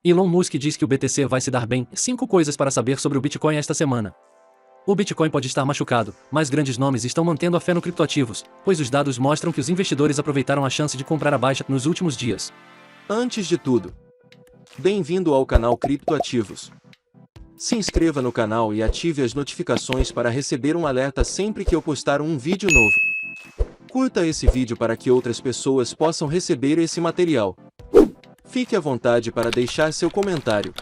Elon Musk diz que o BTC vai se dar bem. 5 coisas para saber sobre o Bitcoin esta semana. O Bitcoin pode estar machucado, mas grandes nomes estão mantendo a fé no criptoativos, pois os dados mostram que os investidores aproveitaram a chance de comprar a baixa nos últimos dias. Antes de tudo, bem-vindo ao canal Criptoativos. Se inscreva no canal e ative as notificações para receber um alerta sempre que eu postar um vídeo novo. Curta esse vídeo para que outras pessoas possam receber esse material. Fique à vontade para deixar seu comentário.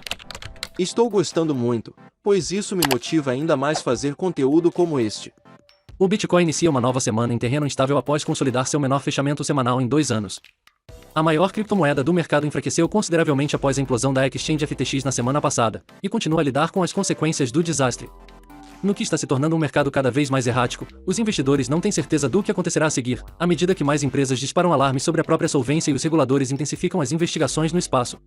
Estou gostando muito, pois isso me motiva ainda mais fazer conteúdo como este. O Bitcoin inicia uma nova semana em terreno instável após consolidar seu menor fechamento semanal em 2 anos. A maior criptomoeda do mercado enfraqueceu consideravelmente após a implosão da exchange FTX na semana passada, e continua a lidar com as consequências do desastre. No que está se tornando um mercado cada vez mais errático, os investidores não têm certeza do que acontecerá a seguir, à medida que mais empresas disparam alarmes sobre a própria solvência e os reguladores intensificam as investigações no espaço.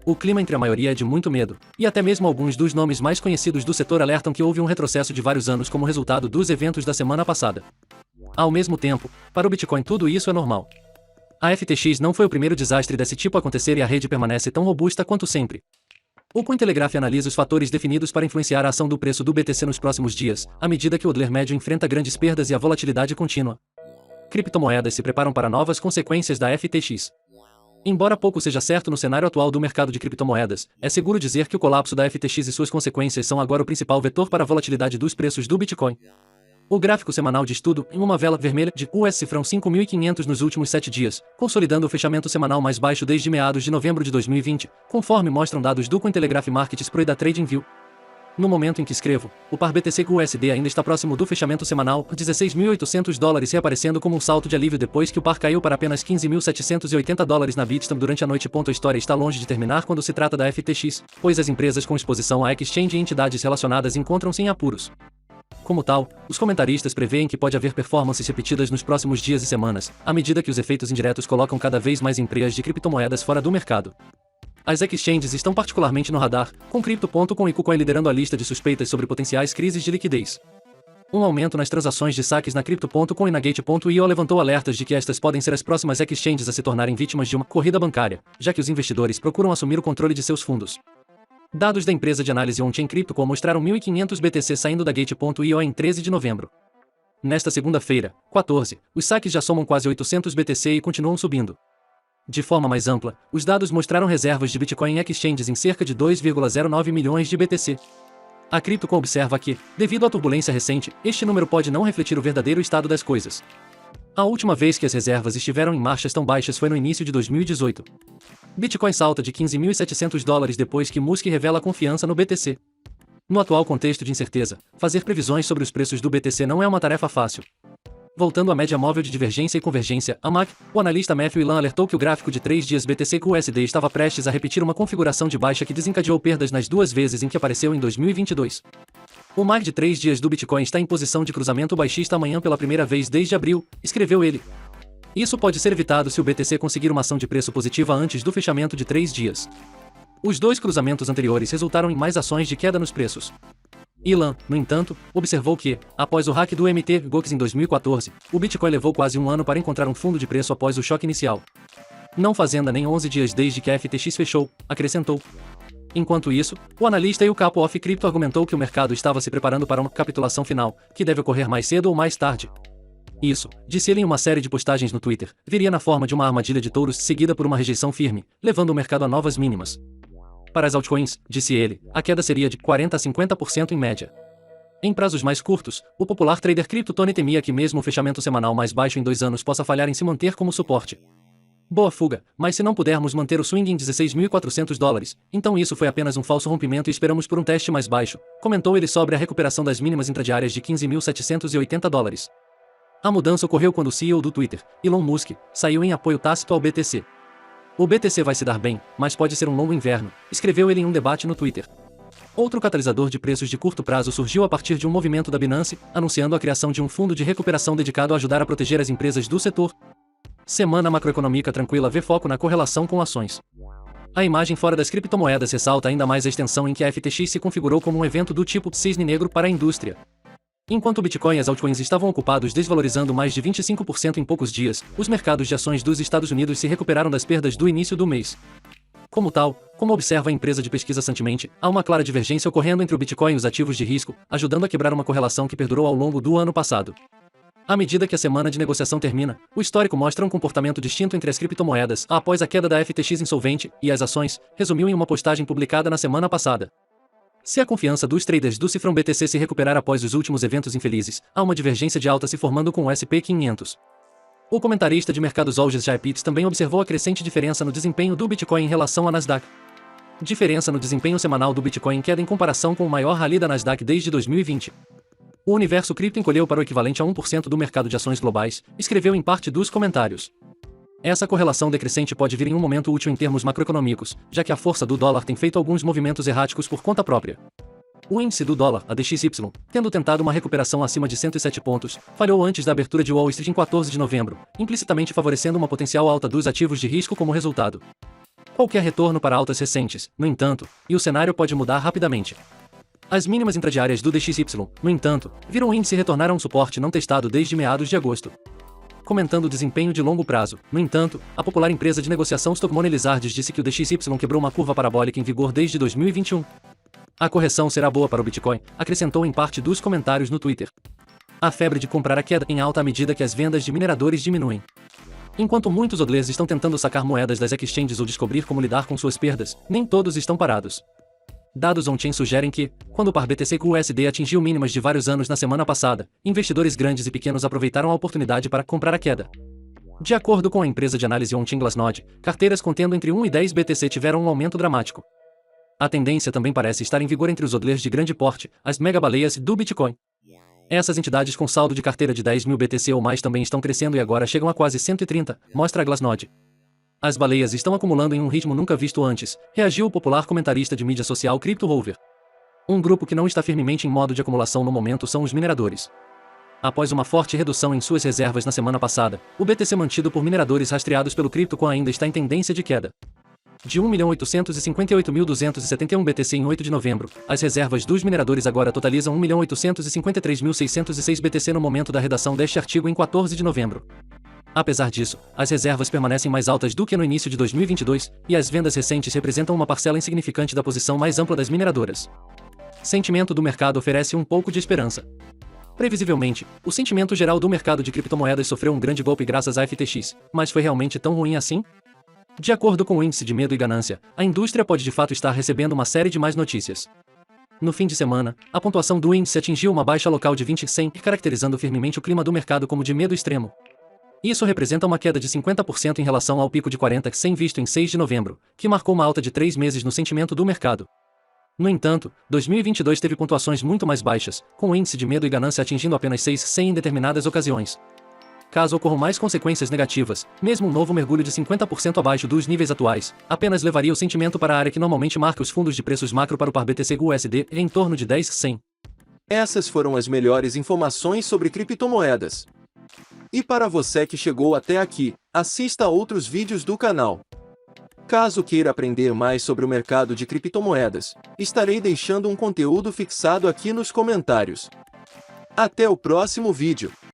O clima entre a maioria é de muito medo, e até mesmo alguns dos nomes mais conhecidos do setor alertam que houve um retrocesso de vários anos como resultado dos eventos da semana passada. Ao mesmo tempo, para o Bitcoin tudo isso é normal. A FTX não foi o primeiro desastre desse tipo a acontecer e a rede permanece tão robusta quanto sempre. O Cointelegraph analisa os fatores definidos para influenciar a ação do preço do BTC nos próximos dias, à medida que o dólar médio enfrenta grandes perdas e a volatilidade contínua. Criptomoedas se preparam para novas consequências da FTX. Embora pouco seja certo no cenário atual do mercado de criptomoedas, é seguro dizer que o colapso da FTX e suas consequências são agora o principal vetor para a volatilidade dos preços do Bitcoin. O gráfico semanal de estudo em uma vela vermelha de US cifrão 5.500 nos últimos 7 dias, consolidando o fechamento semanal mais baixo desde meados de novembro de 2020, conforme mostram dados do Cointelegraph Markets Pro e da TradingView. No momento em que escrevo, o par BTC/USD ainda está próximo do fechamento semanal, $16.800 reaparecendo como um salto de alívio depois que o par caiu para apenas $15.780 na Bitstamp durante a noite. A história está longe de terminar quando se trata da FTX, pois as empresas com exposição à exchange e entidades relacionadas encontram-se em apuros. Como tal, os comentaristas preveem que pode haver performances repetidas nos próximos dias e semanas, à medida que os efeitos indiretos colocam cada vez mais empresas de criptomoedas fora do mercado. As exchanges estão particularmente no radar, com Crypto.com e KuCoin liderando a lista de suspeitas sobre potenciais crises de liquidez. Um aumento nas transações de saques na Crypto.com e na Gate.io levantou alertas de que estas podem ser as próximas exchanges a se tornarem vítimas de uma corrida bancária, já que os investidores procuram assumir o controle de seus fundos. Dados da empresa de análise on-chain CryptoCom mostraram 1.500 BTC saindo da Gate.io em 13 de novembro. Nesta segunda-feira, 14, os saques já somam quase 800 BTC e continuam subindo. De forma mais ampla, os dados mostraram reservas de Bitcoin em exchanges em cerca de 2,09 milhões de BTC. A CryptoCom observa que, devido à turbulência recente, este número pode não refletir o verdadeiro estado das coisas. A última vez que as reservas estiveram em marchas tão baixas foi no início de 2018. Bitcoin salta de $15.700 depois que Musk revela confiança no BTC. No atual contexto de incerteza, fazer previsões sobre os preços do BTC não é uma tarefa fácil. Voltando à média móvel de divergência e convergência, a MAC, o analista Matthew Ilan alertou que o gráfico de 3 dias BTC/USD estava prestes a repetir uma configuração de baixa que desencadeou perdas nas 2 vezes em que apareceu em 2022. O MAC de 3 dias do Bitcoin está em posição de cruzamento baixista amanhã pela primeira vez desde abril, escreveu ele. Isso pode ser evitado se o BTC conseguir uma ação de preço positiva antes do fechamento de 3 dias. Os 2 cruzamentos anteriores resultaram em mais ações de queda nos preços. Ilan, no entanto, observou que, após o hack do Mt. Gox em 2014, o Bitcoin levou quase um ano para encontrar um fundo de preço após o choque inicial. Não fazenda nem 11 dias desde que a FTX fechou, acrescentou. Enquanto isso, o analista e o capo of Crypto argumentou que o mercado estava se preparando para uma capitulação final, que deve ocorrer mais cedo ou mais tarde. Isso, disse ele em uma série de postagens no Twitter, viria na forma de uma armadilha de touros seguida por uma rejeição firme, levando o mercado a novas mínimas. Para as altcoins, disse ele, a queda seria de 40% a 50% em média. Em prazos mais curtos, o popular trader cripto Tony temia que mesmo o fechamento semanal mais baixo em 2 anos possa falhar em se manter como suporte. Boa fuga, mas se não pudermos manter o swing em $16.400, então isso foi apenas um falso rompimento e esperamos por um teste mais baixo, comentou ele sobre a recuperação das mínimas intradiárias de $15.780. A mudança ocorreu quando o CEO do Twitter, Elon Musk, saiu em apoio tácito ao BTC. O BTC vai se dar bem, mas pode ser um longo inverno, escreveu ele em um debate no Twitter. Outro catalisador de preços de curto prazo surgiu a partir de um movimento da Binance, anunciando a criação de um fundo de recuperação dedicado a ajudar a proteger as empresas do setor. Semana macroeconômica tranquila vê foco na correlação com ações. A imagem fora das criptomoedas ressalta ainda mais a extensão em que a FTX se configurou como um evento do tipo cisne negro para a indústria. Enquanto o Bitcoin e as altcoins estavam ocupados desvalorizando mais de 25% em poucos dias, os mercados de ações dos Estados Unidos se recuperaram das perdas do início do mês. Como tal, como observa a empresa de pesquisa Santiment, há uma clara divergência ocorrendo entre o Bitcoin e os ativos de risco, ajudando a quebrar uma correlação que perdurou ao longo do ano passado. À medida que a semana de negociação termina, o histórico mostra um comportamento distinto entre as criptomoedas após a queda da FTX insolvente e as ações, resumiu em uma postagem publicada na semana passada. Se a confiança dos traders do cifrão BTC se recuperar após os últimos eventos infelizes, há uma divergência de alta se formando com o SP500. O comentarista de mercados Olges Jaipitz também observou a crescente diferença no desempenho do Bitcoin em relação à Nasdaq. Diferença no desempenho semanal do Bitcoin queda em comparação com o maior rally da Nasdaq desde 2020. O universo cripto encolheu para o equivalente a 1% do mercado de ações globais, escreveu em parte dos comentários. Essa correlação decrescente pode vir em um momento útil em termos macroeconômicos, já que a força do dólar tem feito alguns movimentos erráticos por conta própria. O índice do dólar, a DXY, tendo tentado uma recuperação acima de 107 pontos, falhou antes da abertura de Wall Street em 14 de novembro, implicitamente favorecendo uma potencial alta dos ativos de risco como resultado. Qualquer retorno para altas recentes, no entanto, e o cenário pode mudar rapidamente. As mínimas intradiárias do DXY, no entanto, viram o índice retornar a um suporte não testado desde meados de agosto. Comentando o desempenho de longo prazo, no entanto, a popular empresa de negociação Stockmoney Lizards disse que o DXY quebrou uma curva parabólica em vigor desde 2021. A correção será boa para o Bitcoin, acrescentou em parte dos comentários no Twitter. A febre de comprar a queda em alta à medida que as vendas de mineradores diminuem. Enquanto muitos hodlers estão tentando sacar moedas das exchanges ou descobrir como lidar com suas perdas, nem todos estão parados. Dados on-chain sugerem que, quando o par BTC/USD atingiu mínimas de vários anos na semana passada, investidores grandes e pequenos aproveitaram a oportunidade para comprar a queda. De acordo com a empresa de análise on-chain Glassnode, carteiras contendo entre 1 e 10 BTC tiveram um aumento dramático. A tendência também parece estar em vigor entre os hodlers de grande porte, as megabaleias do Bitcoin. Essas entidades com saldo de carteira de 10 mil BTC ou mais também estão crescendo e agora chegam a quase 130, mostra a Glassnode. As baleias estão acumulando em um ritmo nunca visto antes, reagiu o popular comentarista de mídia social Crypto Rover. Um grupo que não está firmemente em modo de acumulação no momento são os mineradores. Após uma forte redução em suas reservas na semana passada, o BTC mantido por mineradores rastreados pelo CryptoCoin ainda está em tendência de queda. De 1.858.271 BTC em 8 de novembro, as reservas dos mineradores agora totalizam 1.853.606 BTC no momento da redação deste artigo em 14 de novembro. Apesar disso, as reservas permanecem mais altas do que no início de 2022, e as vendas recentes representam uma parcela insignificante da posição mais ampla das mineradoras. Sentimento do mercado oferece um pouco de esperança. Previsivelmente, o sentimento geral do mercado de criptomoedas sofreu um grande golpe graças à FTX, mas foi realmente tão ruim assim? De acordo com o índice de medo e ganância, a indústria pode de fato estar recebendo uma série de más notícias. No fim de semana, a pontuação do índice atingiu uma baixa local de 20/100, caracterizando firmemente o clima do mercado como de medo extremo. Isso representa uma queda de 50% em relação ao pico de 40/100 visto em 6 de novembro, que marcou uma alta de 3 meses no sentimento do mercado. No entanto, 2022 teve pontuações muito mais baixas, com o índice de medo e ganância atingindo apenas 6/100 em determinadas ocasiões. Caso ocorram mais consequências negativas, mesmo um novo mergulho de 50% abaixo dos níveis atuais, apenas levaria o sentimento para a área que normalmente marca os fundos de preços macro para o par BTC/USD em torno de 10/100. Essas foram as melhores informações sobre criptomoedas. E para você que chegou até aqui, assista a outros vídeos do canal. Caso queira aprender mais sobre o mercado de criptomoedas, estarei deixando um conteúdo fixado aqui nos comentários. Até o próximo vídeo.